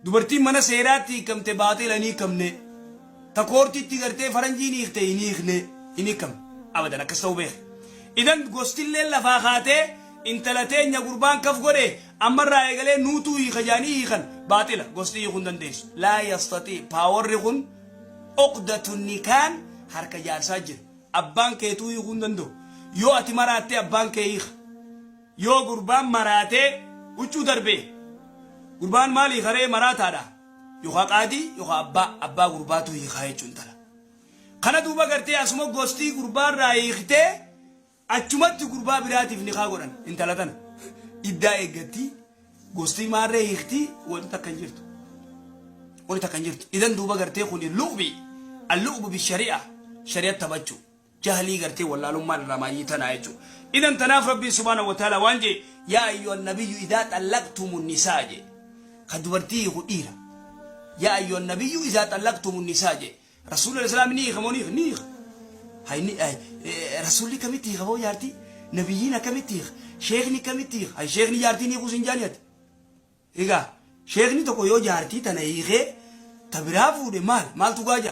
dubartiin mana seeraatti hiikamte baaxilanii hiikamne ta koortiitti gartee faranjiin hiikte hin hiikne hin hiikam abadan akkas ta'uu beek idan gostillee lafaa kaatee intala teenya gurbaan kaf godhe ammarraa eegalee nuutuu hiika jaanii hiikan baaxila gosti hiikuu hin dandeessu laa yastatii paawarri kun uqdatun nikaan harka jaarsaa jira abbaan keetuu hiikuu hin danda'u yoo ati maraattee abbaan kee hiika yoo gurbaan maraatee huccuu darbee gurbaan maali kharee marataadha yookaan qaadii yookaan abbaa gurbaatu hiikaa jechuun tala kana duuba gartee asuma gostii gurbaarraa hiiktee achumatti gurbaa biraatiif niqaa godhan intala tana iddaa eeggatti gostii maarree hiiktii wanti takkan jirtu idan duuba gartee kun al-lu'bu bishari'a shari'at tabachu jahli gartee wallaalummaan irraa maayyii tanaa jechuudha idan tanaaf rabbiin subhaanahu wa ta'ala waan jee yaa ayyuhan nabiyyu idaa xallaqtumun nisaa jee كدورتي غديرة يا أيها النبي إذا طلقتم النساء رسول الله الإسلام نيخ هاي رسولي كمتي خبو يارتي نبينا كمتي شيخني كمتي هاي شيخني يارتي نيخو سنجانيات إيجا شيخني تكو يو يارتي تنايخه تبرافو دي مال تقاجا